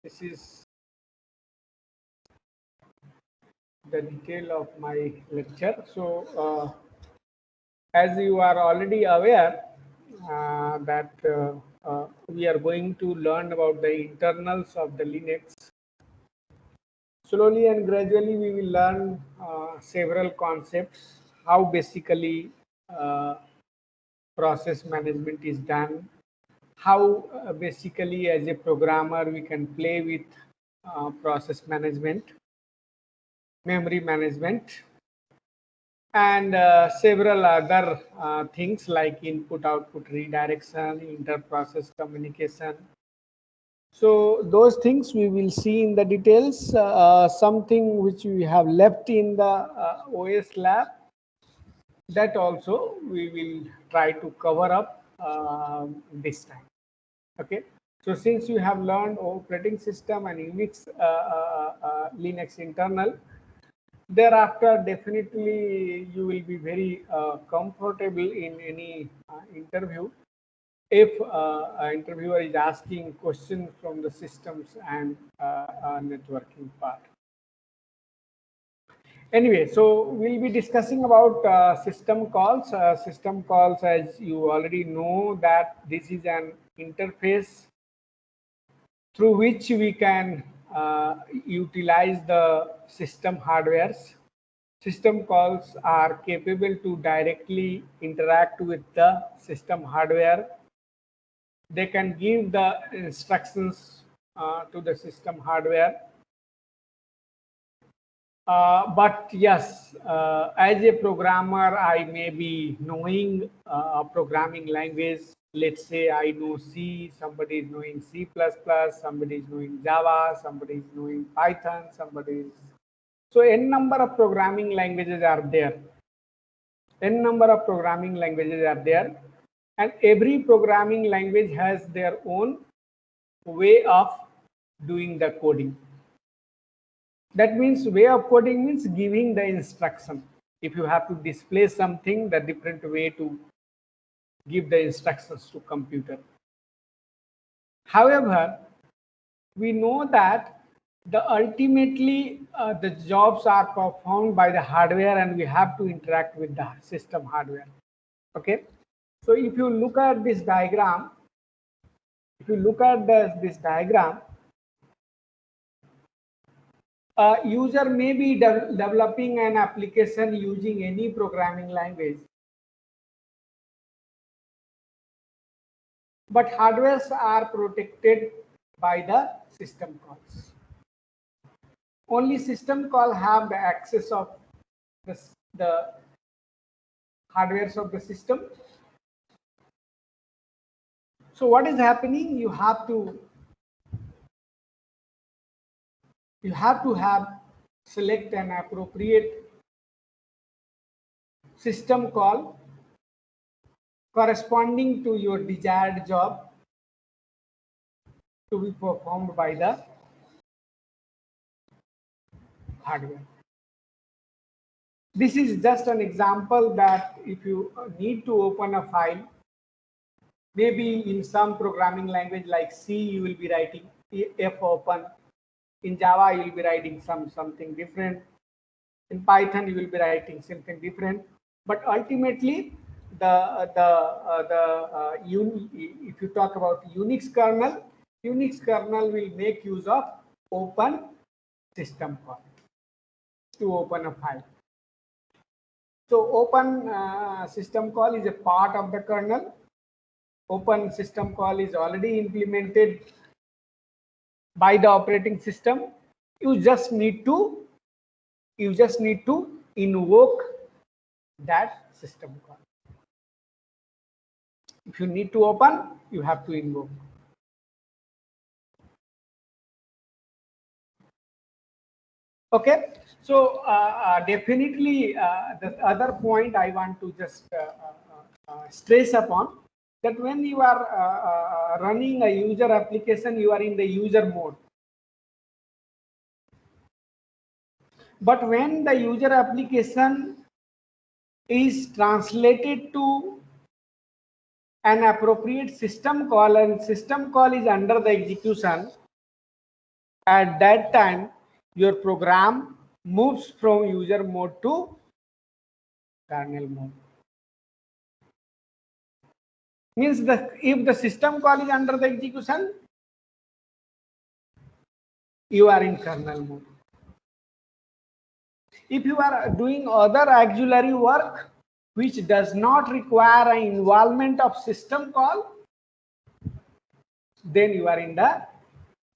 This is the detail of my lecture. So as you are already aware that we are going to learn about the internals of the Linux. Slowly and gradually we will learn several concepts, how basically uh, process management is done, how basically as a programmer we can play with process management, memory management, and several other things like input output redirection, inter-process communication. So those things we will see in the details. Something which we have left in the OS lab, that also we will try to cover up this time. Okay, so since you have learned operating system and Unix, Linux internal, thereafter definitely you will be very comfortable in any interview if an interviewer is asking questions from the systems and networking part. Anyway, so we'll be discussing about system calls. System calls, as you already know, that this is an interface through which we can utilize the system hardwares. System calls are capable to directly interact with the system hardware. They can give the instructions to the system hardware. But yes, as a programmer, I may be knowing a programming language. Let's say I know C, somebody is knowing C++, somebody is knowing Java, somebody is knowing Python, somebody is... So n number of programming languages are there. N number of programming languages are there. And every programming language has their own way of doing the coding. That means way of coding means giving the instruction. If you have to display something, the different way to give the instructions to computer. However, we know that the ultimately the jobs are performed by the hardware and we have to interact with the system hardware. Okay, so if you look at this diagram, this diagram, a user may be developing an application using any programming language, but hardwares are protected by the system calls. Only system call have the access of the hardwares of the system. So what is happening? You have to have select an appropriate system call corresponding to your desired job to be performed by the hardware. This is just an example that if you need to open a file, maybe in some programming language like C, you will be writing fopen. In Java, you will be writing something different. In Python, you will be writing something different. But ultimately, if you talk about Unix kernel will make use of open system call to open a file. So open system call is a part of the kernel. Open system call is already implemented by the operating system. You just need to invoke that system call. If you need to open, you have to invoke. Okay, so definitely the other point I want to just stress upon, that when you are running a user application, you are in the user mode. But when the user application is translated to an appropriate system call and system call is under the execution, At that time, your program moves from user mode to kernel mode. Means if the system call is under the execution, you are in kernel mode. If you are doing other auxiliary work which does not require an involvement of system call, then you are in the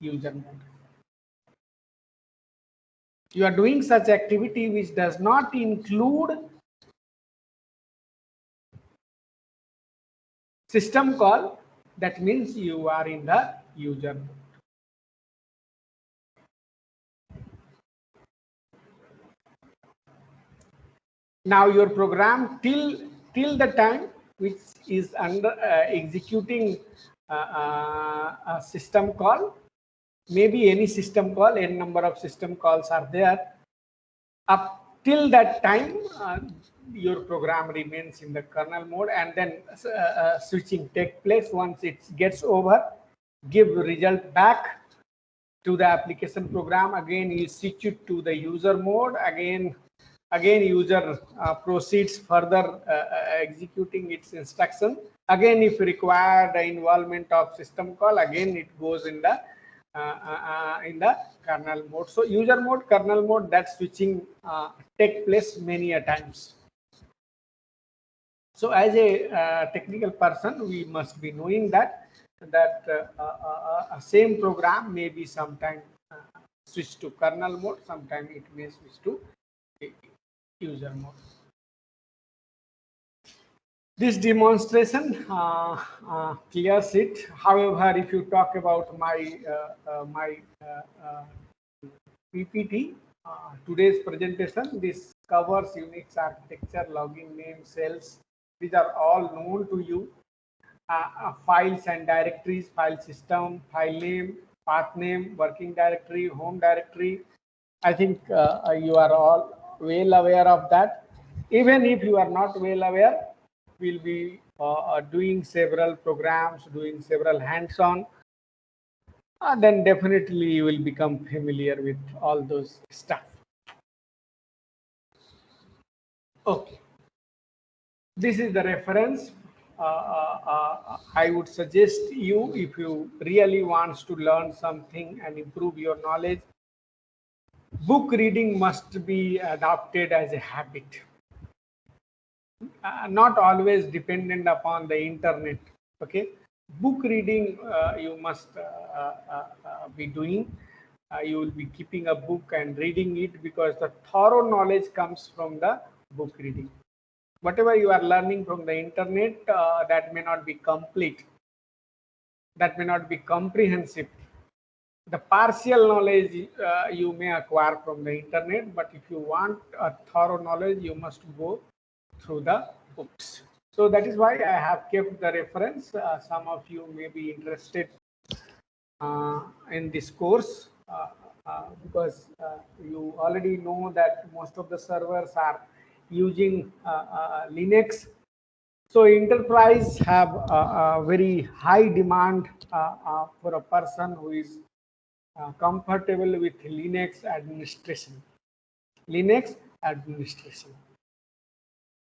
user mode. You are doing such activity which does not include system call, that means you are in the user mode. Now your program till the time which is under executing a system call, maybe any system call, n number of system calls are there. Up till that time, your program remains in the kernel mode, and then switching takes place. Once it gets over, give result back to the application program. Again, you switch it to the user mode. Again user proceeds further executing its instruction. Again, if required the involvement of system call, again it goes in the kernel mode. So user mode, kernel mode, that switching take place many a times. So as a technical person, we must be knowing that same program may be sometime switch to kernel mode, sometime it may switch to user mode. This demonstration clears it. However, if you talk about my PPT, today's presentation, this covers Unix architecture, login name, cells. These are all known to you. Files and directories, file system, file name, path name, working directory, home directory. I think you are all well aware of that. Even if you are not well aware, we'll be doing several programs, doing several hands-on. Then definitely you will become familiar with all those stuff. Okay, this is the reference. I would suggest you, if you really want to learn something and improve your knowledge, book reading must be adopted as a habit. Not always dependent upon the internet. Okay, book reading you must be doing. You will be keeping a book and reading it, because the thorough knowledge comes from the book reading. Whatever you are learning from the internet, that may not be complete, that may not be comprehensive. The partial knowledge you may acquire from the internet, but if you want a thorough knowledge, you must go through the books. So that is why I have kept the reference. Some of you may be interested in this course, because you already know that most of the servers are using Linux. So enterprise have a very high demand for a person who is comfortable with Linux administration. Linux administration.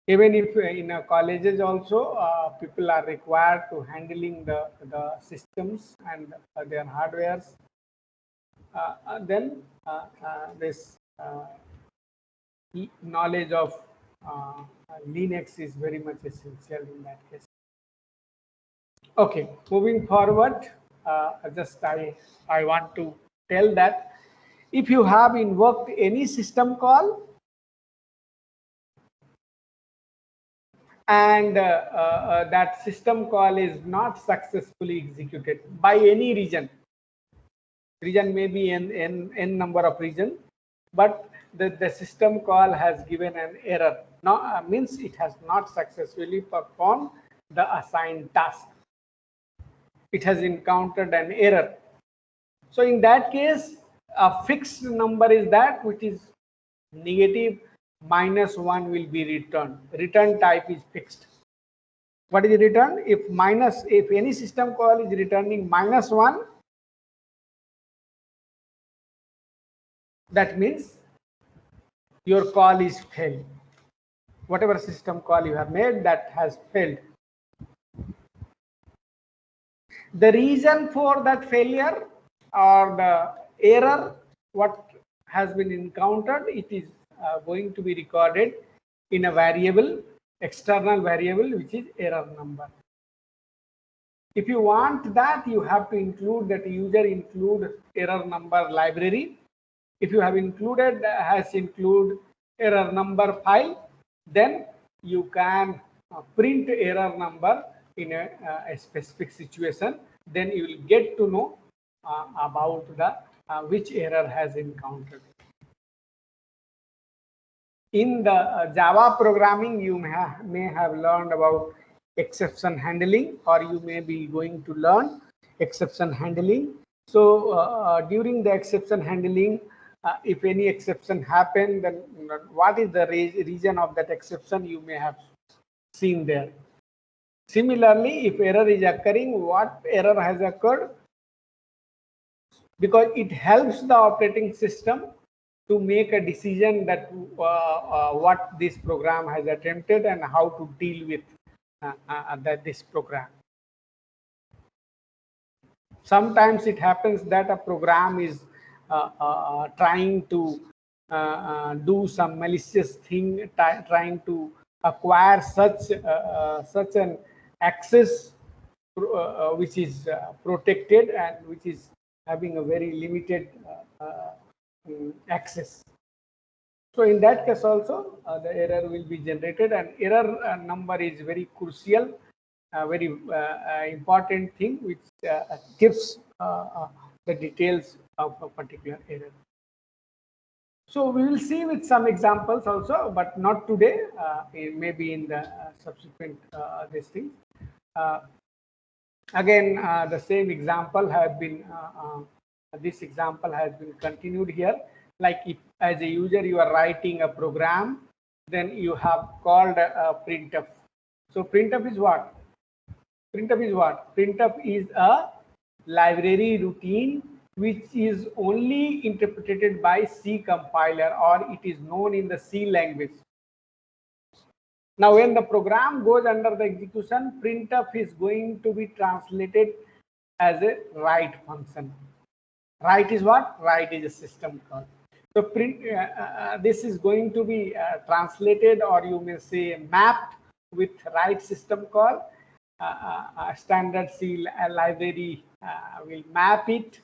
Even if in colleges also people are required to handling the systems and their hardwares, then this knowledge of Linux is very much essential in that case. Okay, moving forward, just I want to tell that if you have invoked any system call and that system call is not successfully executed by any region may be n number of region, but the system call has given an error. Now means it has not successfully performed the assigned task. It has encountered an error. So in that case, a fixed number is that which is negative -1 will be returned. Return type is fixed. What is return? If any system call is returning -1, that means your call is failed. Whatever system call you have made, that has failed. The reason for that failure or the error, what has been encountered, it is going to be recorded in a variable, external variable, which is error number. If you want that, you have to include that user include error number library. If you have included has include error number file, then you can print error number in a specific situation. Then you will get to know about the which error has encountered. In the Java programming, you may have learned about exception handling, or you may be going to learn exception handling. So during the exception handling, if any exception happen, then what is the reason of that exception, you may have seen there. Similarly, if error is occurring, what error has occurred? Because it helps the operating system to make a decision that what this program has attempted and how to deal with this program. Sometimes it happens that a program is trying to do some malicious thing, trying to acquire such an access which is protected and which is having a very limited access. So in that case also the error will be generated, and error number is very crucial, very important thing which gives the details of a particular error. So we will see with some examples also, but not today, maybe in the subsequent this thing. Again, the same example has been, this example has been continued here. Like if as a user you are writing a program, then you have called a printf. So printf is what? Printf is what? Printf is a library routine which is only interpreted by C compiler, or it is known in the C language. Now when the program goes under the execution, printf is going to be translated as a write function. Write is what? Write is a system call. So print this is going to be translated, or you may say mapped with write system call. Standard C library will map it,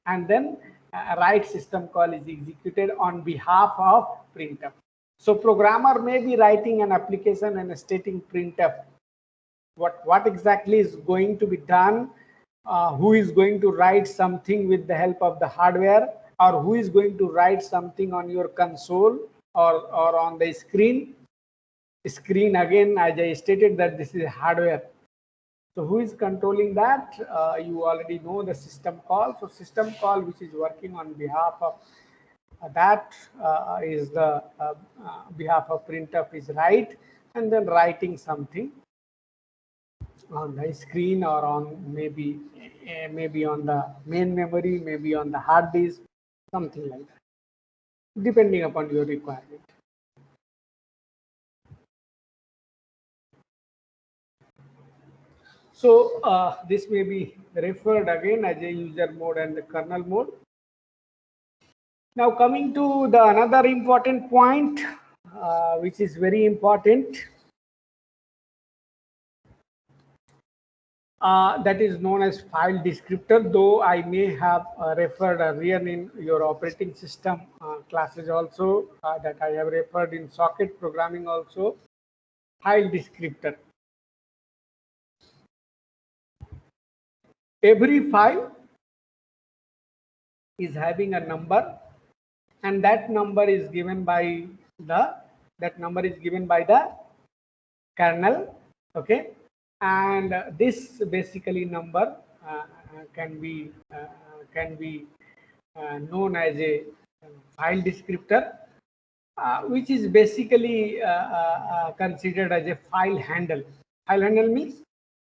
and then write system call is executed on behalf of printf. So programmer may be writing an application and stating printf. What exactly is going to be done? Who is going to write something with the help of the hardware, or who is going to write something on your console or on the screen? Screen, again, as I stated, that this is hardware. So who is controlling that? You already know the system call. So system call which is working on behalf of that is the behalf of printf is write, and then writing something on the screen or on maybe on the main memory, maybe on the hard disk, something like that, depending upon your requirement. So this may be referred again as a user mode and the kernel mode. Now coming to the another important point, which is very important, that is known as file descriptor. Though I may have referred earlier in your operating system classes also, that I have referred in socket programming also, file descriptor. Every file is having a number, and that number is given by the kernel. Okay, and this basically number can be known as a file descriptor, which is basically considered as a file handle. File handle means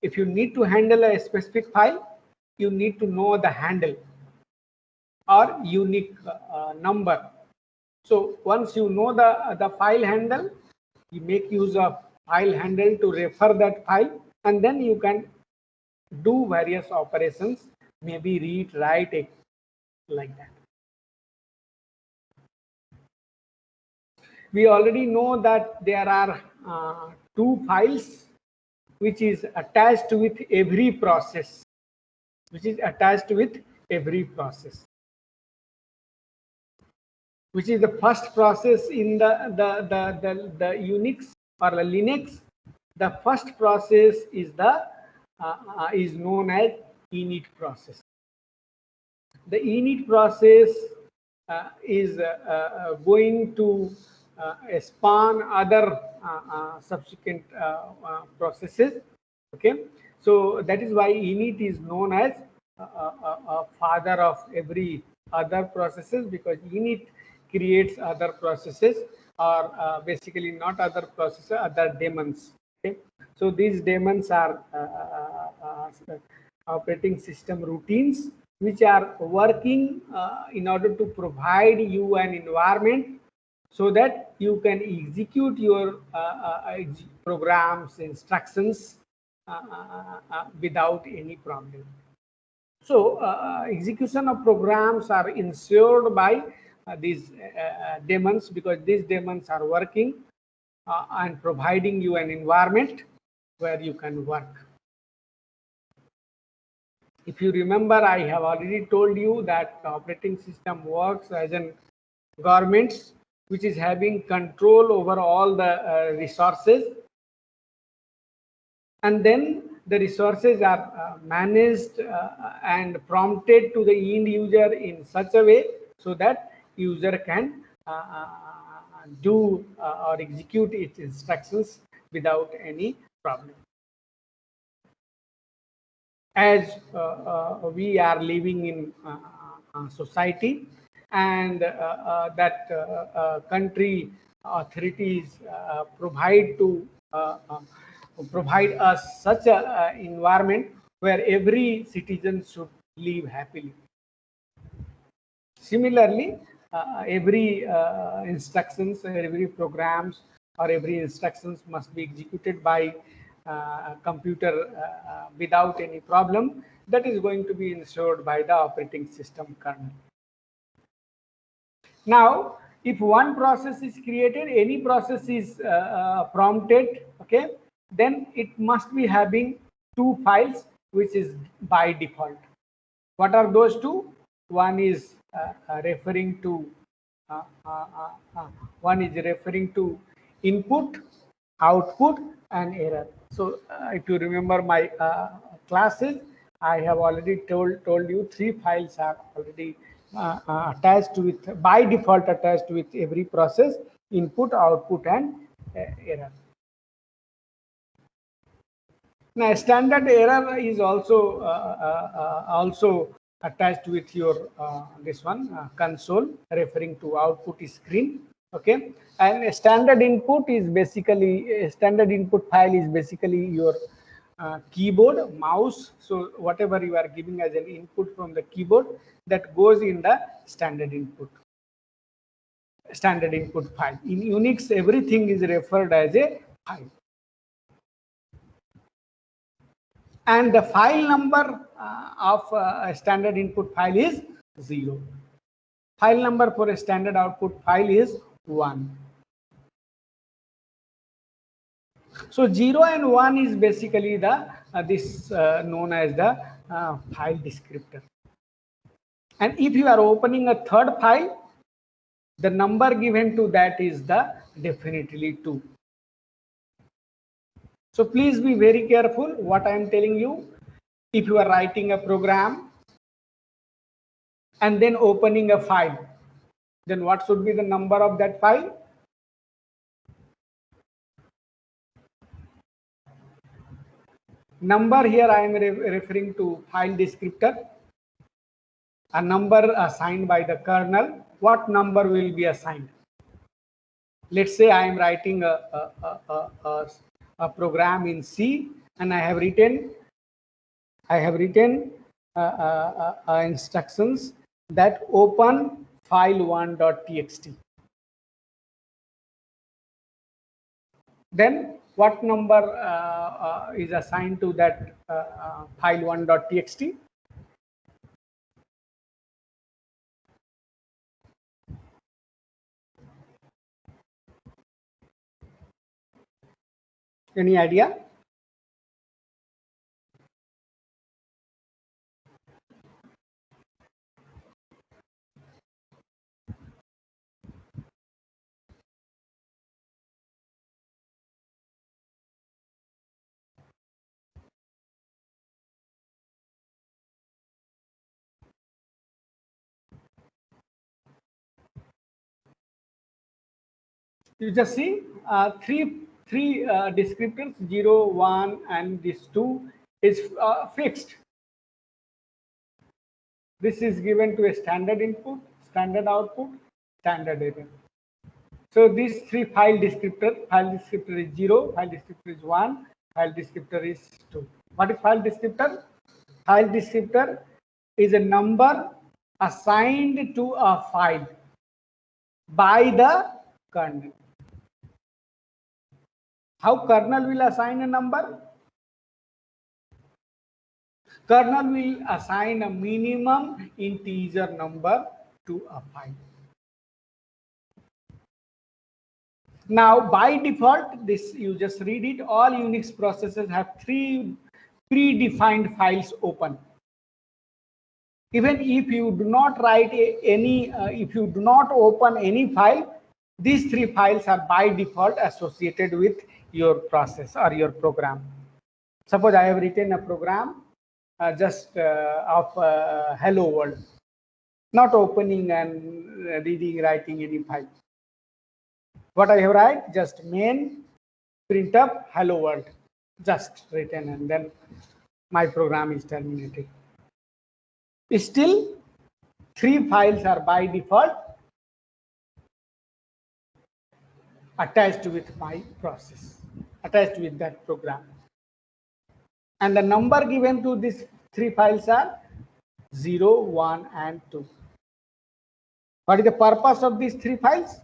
if you need to handle a specific file, you need to know the handle. or unique number. So once you know the file handle, you make use of file handle to refer that file, and then you can do various operations, maybe read, write, like that. We already know that there are two files which is attached with every process, which is the first process in the Unix or the Linux. The first process is is known as init process. The init process is going to spawn other subsequent processes. Okay, so that is why init is known as father of every other processes, because init creates other processes, or basically not other processes, other daemons. Okay, so these daemons are operating system routines which are working in order to provide you an environment so that you can execute your programs, instructions without any problem. So execution of programs are ensured by these daemons, because these daemons are working and providing you an environment where you can work. If you remember, I have already told you that the operating system works as an government which is having control over all the resources, and then the resources are managed and prompted to the end user in such a way so that user can do or execute its instructions without any problem. As we are living in society, and that country authorities provide us such a environment where every citizen should live happily. Similarly, every instructions, every programs, or every instructions must be executed by computer without any problem. That is going to be ensured by the operating system kernel. Now, if one process is created, any process is prompted, okay, then it must be having two files, which is by default. What are those two? One is referring to input, output, and error. So if you remember my classes, I have already told you three files are already attached with, by default attached with every process: input, output, and error. Now, standard error is also attached with your this one console, referring to output screen. Okay, and a standard input is basically, a standard input file is basically your keyboard, mouse. So whatever you are giving as an input from the keyboard, that goes in the standard input file. In Unix, everything is referred as a file. And the file number of a standard input file is 0. File number for a standard output file is 1. So 0 and 1 is basically the known as the file descriptor. And if you are opening a third file, the number given to that is the definitely 2. So please be very careful what I am telling you. If you are writing a program and then opening a file, then what should be the number of that file? Number here I am referring to file descriptor, a number assigned by the kernel. What number will be assigned? Let's say I am writing a program in C, and I have written instructions that open file1.txt. Then what number is assigned to that file1.txt? Any idea? You just see three descriptors, 0, 1, and this 2 is fixed. This is given to a standard input, standard output, standard error. So these three file descriptor is 0, file descriptor is 1, file descriptor is 2. What is file descriptor? File descriptor is a number assigned to a file by the kernel. How kernel will assign a number? Kernel will assign a minimum integer number to a file. Now, by default, this you just read it, all Unix processes have three predefined files open. Even if you do not write if you do not open any file, these three files are by default associated with your process or your program. Suppose I have written a program just of hello world, not opening and reading, writing any file. What I have write, just main printf hello world, just written, and then my program is terminated. Still, three files are by default attached with my process, attached with that program. And the number given to these three files are 0, 1, and 2. What is the purpose of these three files?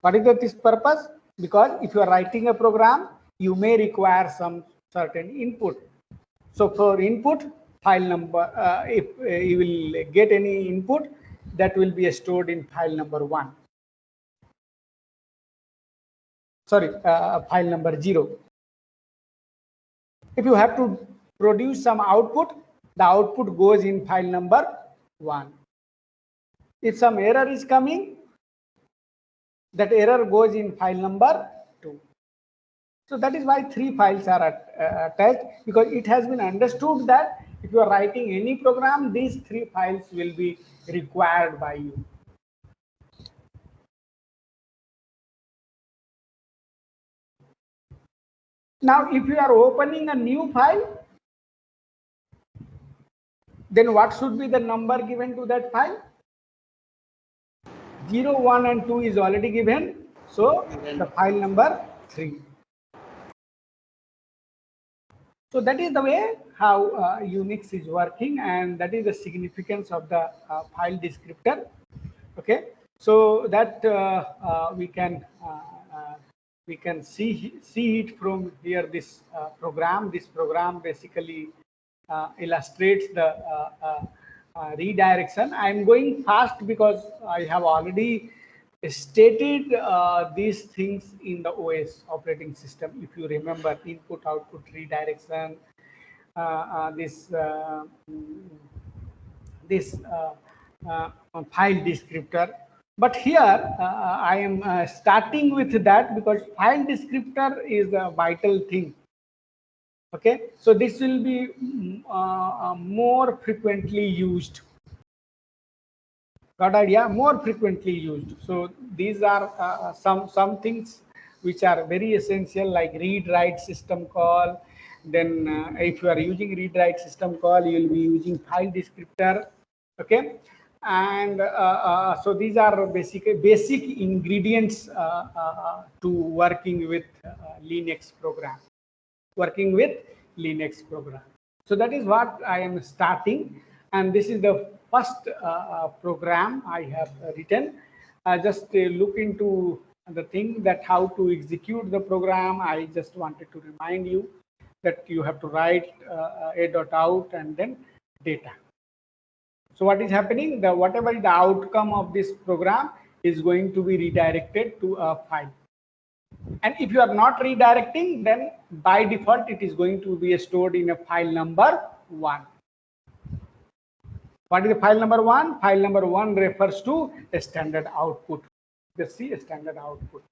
What is this purpose? Because if you are writing a program, you may require some certain input. So for input, file number, if you will get any input, that will be stored in file number 1. Sorry, file number 0. If you have to produce some output, the output goes in file number 1. If some error is coming, that error goes in file number 2. So that is why three files are attached, because it has been understood that if you are writing any program, these three files will be required by you. Now, if you are opening a new file, then what should be the number given to that file? 0, 1, and 2 is already given. So the file number 3. So that is the way how Unix is working, and that is the significance of the file descriptor. Okay, so that we can see it from here. This program basically illustrates the redirection. I am going fast because I have already stated these things in the OS operating system. If you remember, input, output, redirection, this file descriptor. But here I am starting with that because file descriptor is a vital thing. Okay, so this will be more frequently used. Got idea? More frequently used. So these are some things which are very essential, like read write system call. Then if you are using read write system call, you will be using file descriptor. Okay, and so these are basic ingredients to working with Linux program. So that is what I am starting, and this is the first program I have written. Just look into the thing that how to execute the program. I just wanted to remind you that you have to write a.out and then data. So what is happening? Whatever is the outcome of this program is going to be redirected to a file. And if you are not redirecting, then by default it is going to be stored in a file number 1. What is the file number 1? File number 1 refers to a standard output. Just see a standard output.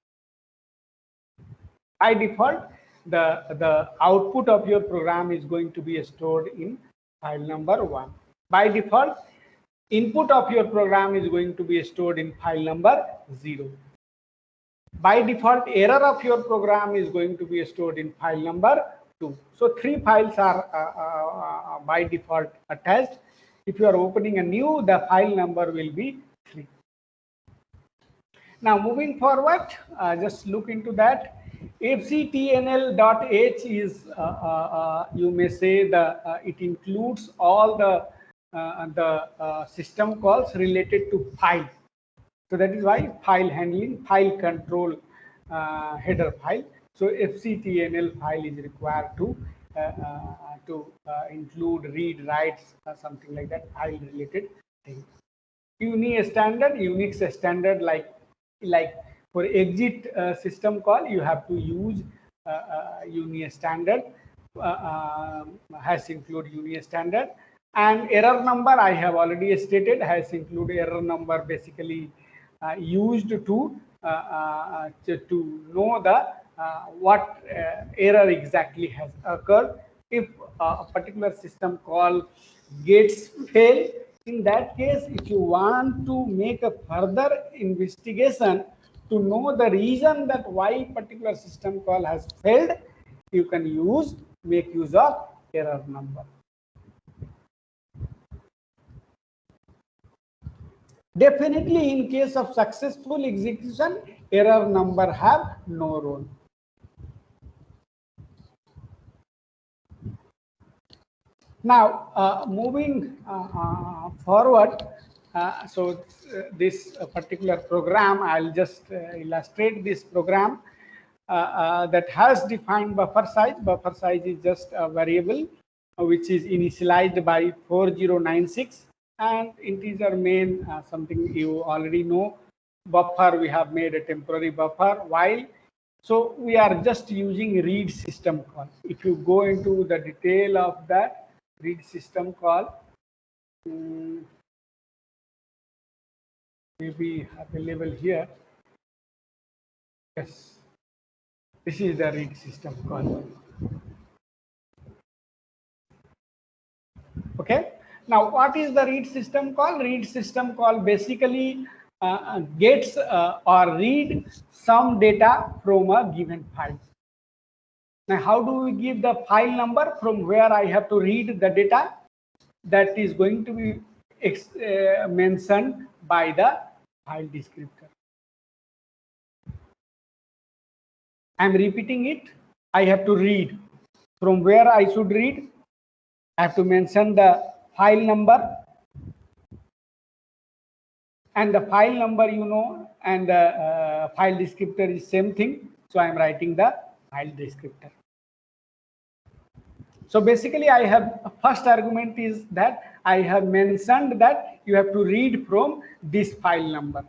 By default, the output of your program is going to be stored in file number 1. By default, input of your program is going to be stored in file number 0. By default, error of your program is going to be stored in file number 2. So 3 files are by default attached. If you are opening a new, the file number will be 3. Now moving forward, just look into that. fctnl.h is you may say it includes all the system calls related to file. So that is why file handling, file control, header file. So fctnl file is required to include read, writes, something like that, file related things. Unix standard like for exit system call, you have to use Unix standard, has include Unix standard. And error number, I have already stated, has include error number, basically used to know the what error exactly has occurred. If a particular system call gets fail, in that case, if you want to make a further investigation to know the reason that why particular system call has failed, you can make use of error number. Definitely, in case of successful execution, error number have no role. Now, moving forward, so this particular program, I'll just illustrate this program that has defined buffer size. Buffer size is just a variable which is initialized by 4096. And integer main, something you already know. Buffer, we have made a temporary buffer. While so we are just using read system call. If you go into the detail of that read system call, maybe available here. Yes, this is the read system call. Okay. Now, what is the read system call? Read system call basically gets or read some data from a given file. Now, how do we give the file number from where I have to read the data? That is going to be mentioned by the file descriptor. I am repeating it. I have to read. From where I should read? I have to mention the file number, and the file number, you know, and the file descriptor is same thing. So I am writing the file descriptor. So basically, I have first argument is that I have mentioned that you have to read from this file number.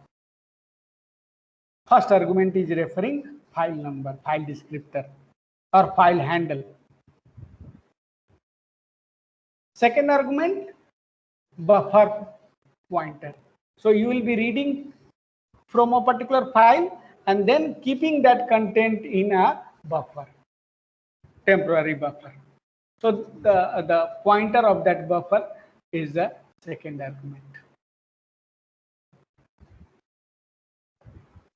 First argument is referring file number, file descriptor, or file handle. Second argument, buffer pointer. So you will be reading from a particular file and then keeping that content in a buffer, temporary buffer. So the pointer of that buffer is the second argument.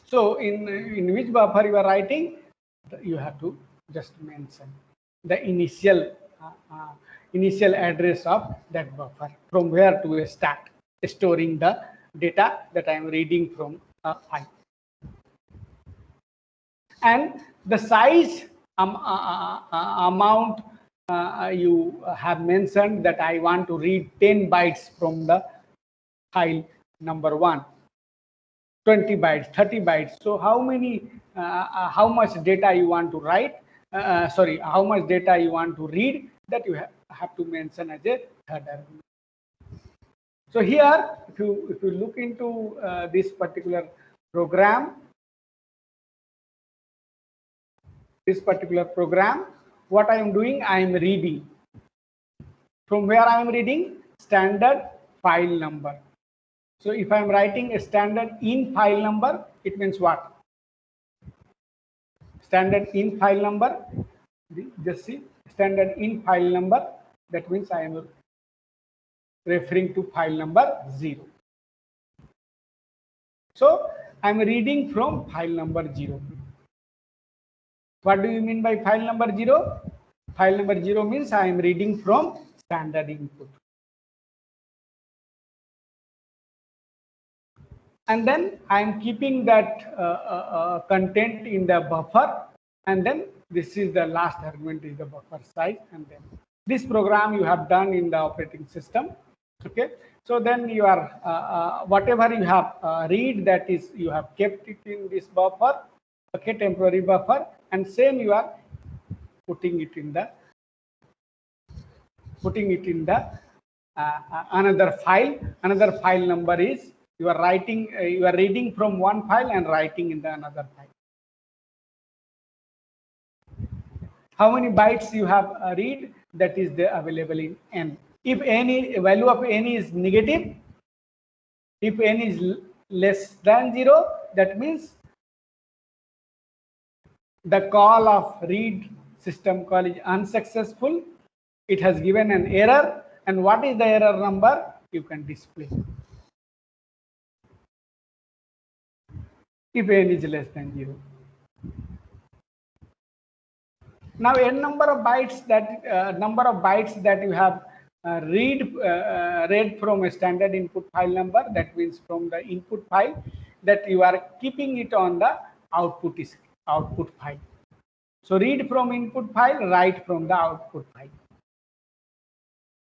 So in which buffer you are writing, you have to just mention the initial address of that buffer, from where to start storing the data that I am reading from a file. And the size amount you have mentioned that I want to read 10 bytes from the file number 1, 20 bytes, 30 bytes. So how many, how much data you want to write, sorry, how much data you want to read, that you have to mention as a third argument. So here, if you look into this particular program, what I am doing, I am reading. From where I am reading? Standard file number. So if I am writing a standard in file number, it means what? Standard in file number, just see, standard in file number, that means I am referring to file number 0. So I am reading from file number 0. What do you mean by file number 0? File number 0 means I am reading from standard input. And then I am keeping that content in the buffer, and then this is the last argument is the buffer size, and then this program you have done in the operating system. Okay, so then you are whatever you have read, that is you have kept it in this buffer, okay, temporary buffer, and same you are putting it in the another file number is you are writing, you are reading from one file and writing in the another file. How many bytes you have read, that is the available in n. If any value of n is negative, if n is less than 0, that means the call of read system call is unsuccessful. It has given an error, and what is the error number? You can display. If n is less than 0. Now n number of bytes that you have read from a standard input file number, that means from the input file, that you are keeping it on the output file. So read from input file, write from the output file.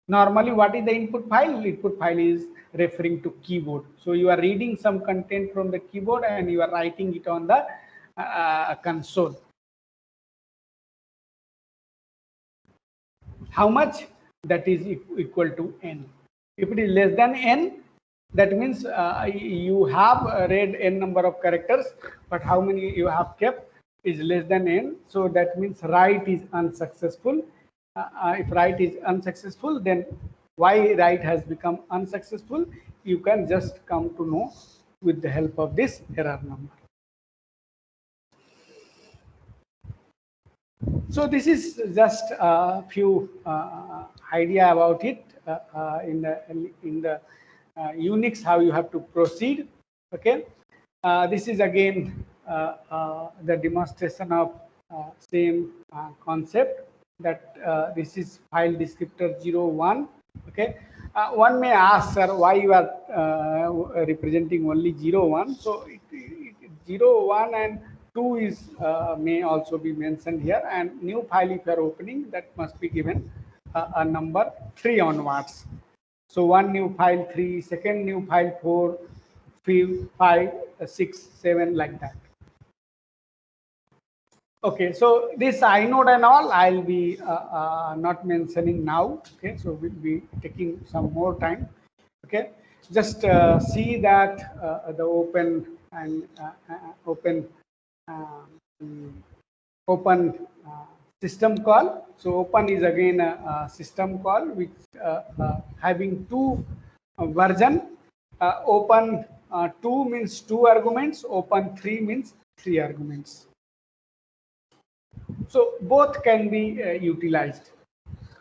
Normally, what is the input file? Input file is referring to keyboard. So you are reading some content from the keyboard and you are writing it on the console. How much? That is equal to n. If it is less than n, that means you have read n number of characters, but how many you have kept is less than n. So that means write is unsuccessful. If write is unsuccessful, then why write has become unsuccessful, you can just come to know with the help of this error number. So this is just a few idea about it in the Unix, how you have to proceed. Okay, this is again the demonstration of same concept, that this is file descriptor 01. Okay, one may ask, sir, why you are representing only 01? So 01 and 2 is may also be mentioned here, and new file if you are opening, that must be given a number 3 onwards. So one new file 3, second new file 4, 5, 6, 7, like that. Okay, so this inode and all I'll be not mentioning now. Okay, so we'll be taking some more time. Okay, just see that the open and open system call. So open is again a system call which having two version. Open 2 means 2 arguments. Open 3 means 3 arguments. So both can be utilized.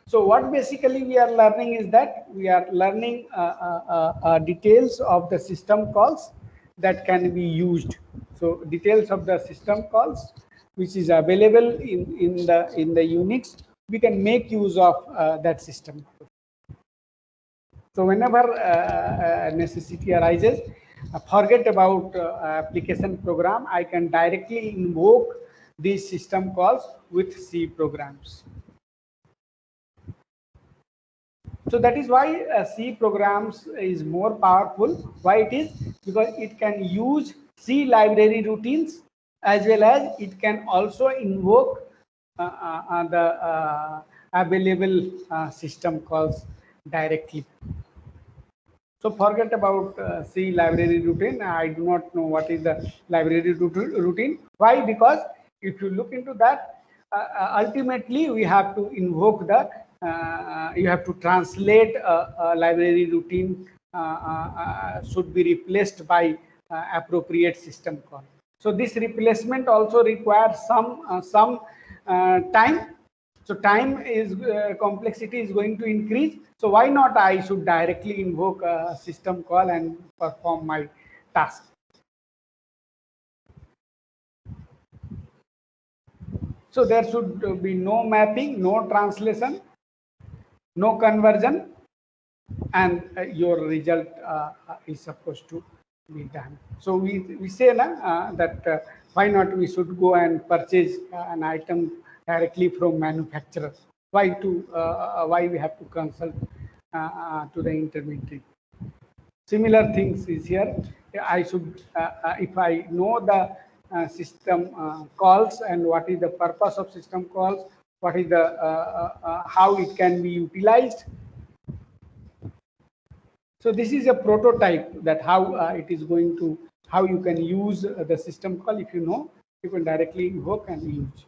So what basically we are learning is that we are learning details of the system calls that can be used. So details of the system calls which is available in the Unix, we can make use of that system. So whenever necessity arises, forget about application program, I can directly invoke these system calls with C programs. So that is why C programs is more powerful. Why it is? Because it can use C library routines, as well as it can also invoke the available system calls directly. So forget about C library routine. I do not know what is the library routine. Why? Because if you look into that, ultimately we have to invoke the, you have to translate a library routine should be replaced by appropriate system call. So this replacement also requires some time. So time is complexity is going to increase. So why not I should directly invoke a system call and perform my task. So there should be no mapping, no translation, no conversion, and your result is supposed to be done. So we say that why not we should go and purchase an item directly from manufacturer. Why we have to consult to the intermediary. Similar things is here. I should, if I know the system calls and what is the purpose of system calls, what is the how it can be utilized. So this is a prototype that how it is going to, how you can use the system call. If you know, you can directly invoke and use.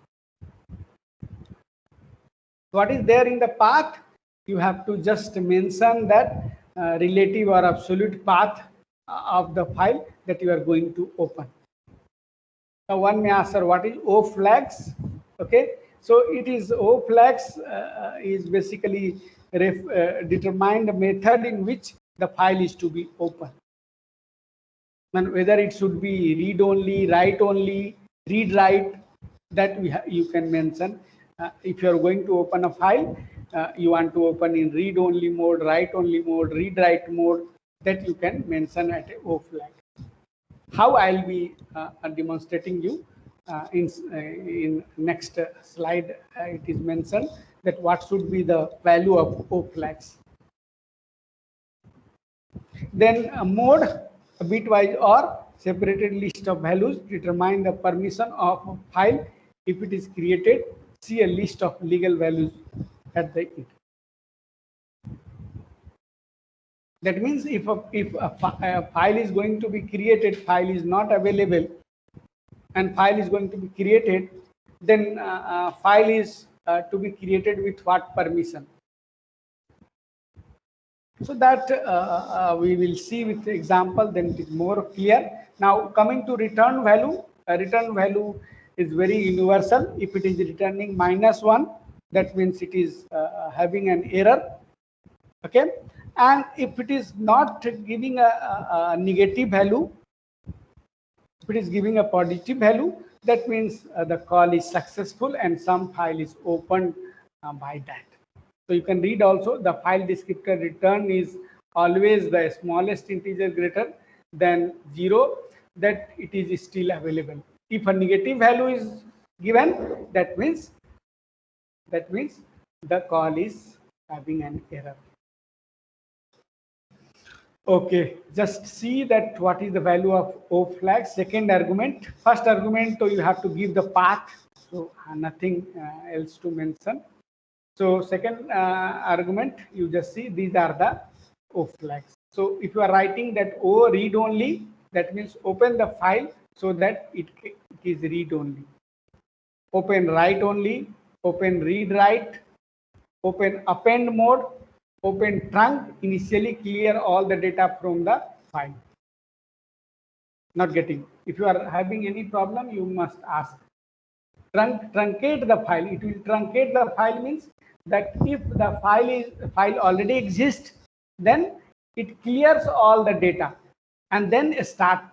What is there in the path? You have to just mention that relative or absolute path of the file that you are going to open. Now one may ask, sir, what is O flags? Okay, so it is O flags is basically determined method in which the file is to be opened. And whether it should be read only, write only, read write, that you can mention. If you are going to open a file, you want to open in read only mode, write only mode, read write mode, that you can mention at a O flag. How I'll be demonstrating you in next slide. It is mentioned that what should be the value of O flags. Then mode, a bitwise or separated list of values determine the permission of a file. If it is created, see a list of legal values at the end. That means if a file is going to be created, file is not available, and file is going to be created, then file is to be created with what permission. So that we will see with the example, then it is more clear. Now coming to return value, return value is very universal. If it is returning -1, that means it is having an error. Okay, and if it is not giving a negative value, if it is giving a positive value, that means the call is successful and some file is opened by that. So you can read also the file descriptor return is always the smallest integer greater than 0, that it is still available. If a negative value is given, that means the call is having an error. Okay, just see that what is the value of O flag. Second argument, first argument, so you have to give the path, so nothing else to mention. So second argument, you just see these are the O flags. So if you are writing that O read only, that means open the file so that it is read only. Open write only, open read write, open append mode, open trunc, initially clear all the data from the file. Not getting. If you are having any problem, you must ask. Truncate the file. It will truncate the file means that if the file already exists, then it clears all the data and then start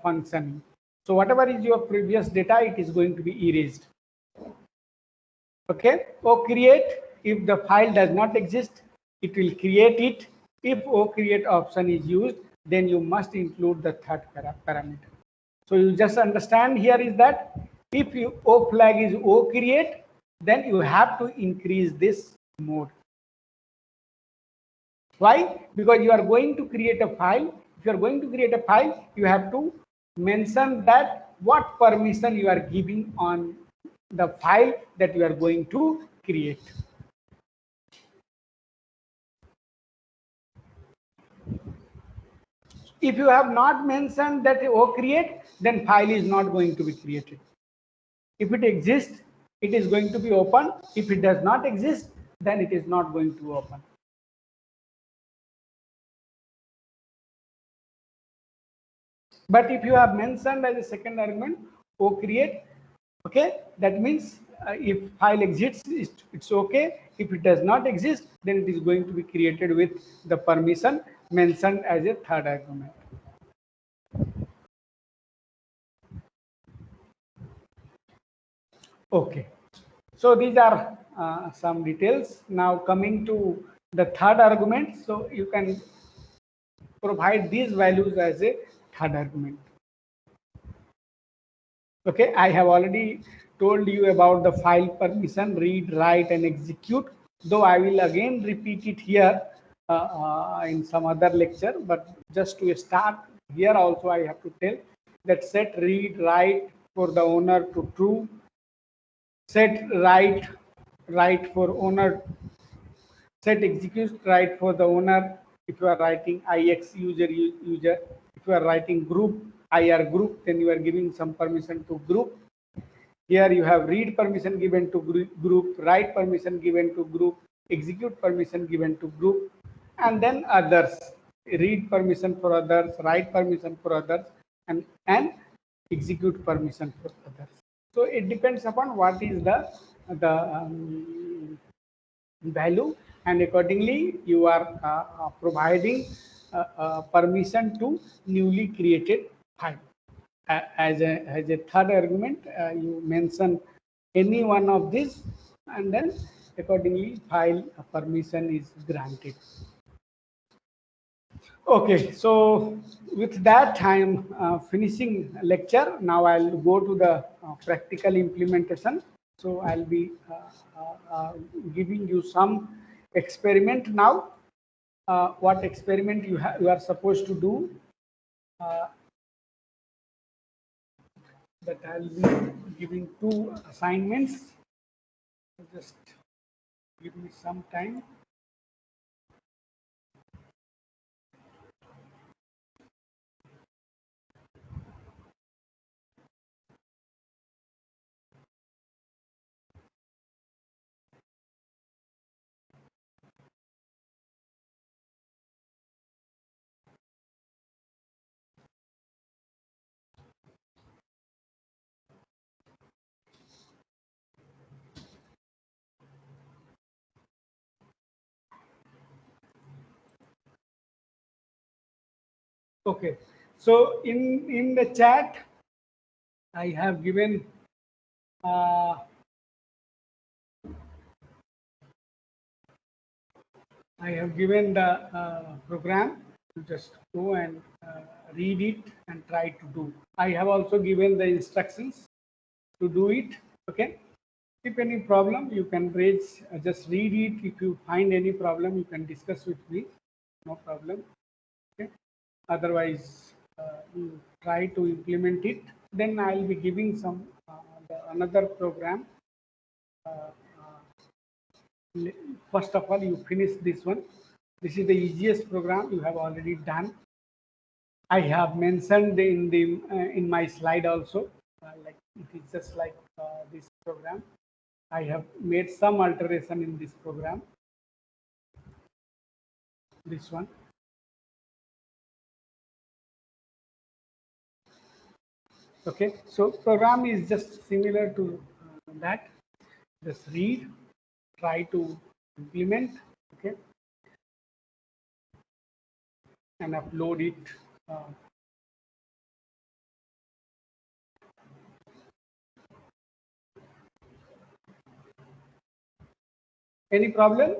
functioning. So whatever is your previous data, it is going to be erased. Okay. O create, if the file does not exist, it will create it. If O create option is used, then you must include the third parameter. So you just understand here is that if O flag is O create, then you have to increase this mode. Why? Because you are going to create a file. If you are going to create a file, you have to mention that what permission you are giving on the file that you are going to create. If you have not mentioned that create, then file is not going to be created. If it exists, it is going to be open. If it does not exist, then it is not going to open. But if you have mentioned as a second argument create, okay, that means if file exists, it's okay. If it does not exist, then it is going to be created with the permission mentioned as a third argument. Okay, so these are some details. Now coming to the third argument, so you can provide these values as a third argument. Okay, I have already told you about the file permission, read, write, and execute, though I will again repeat it here in some other lecture. But just to start, here also I have to tell that set read, write for the owner to true, set write for owner, set execute write for the owner if you are writing ix user. If you are writing group ir group, then you are giving some permission to group. Here you have read permission given to group, write permission given to group, execute permission given to group, and then others. Read permission for others, write permission for others, and execute permission for others. So it depends upon what is the value, and accordingly you are providing permission to newly created file. As a third argument, you mention any one of these, and then accordingly file permission is granted. Okay, so with that I am finishing lecture. Now I'll go to the practical implementation. So I'll be giving you some experiment now. What experiment you are supposed to do? That I'll be giving 2 assignments. Just give me some time. Okay, so in the chat I have given the program. You just go and read it and try to do. I have also given the instructions to do it. Okay. If any problem, you can raise. Just read it. If you find any problem, you can discuss with me. No problem. Okay. Otherwise, you try to implement it. Then I'll be giving some another program. First of all, you finish this one. This is the easiest program you have already done. I have mentioned in my slide also, like it is just like this program. I have made some alteration in this program. This one. Okay, so program is just similar to that. Just read, try to implement, okay, and upload it. Any problem?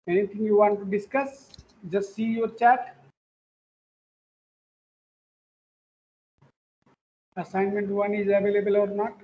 Anything you want to discuss? Just see your chat. Assignment 1 is available or not?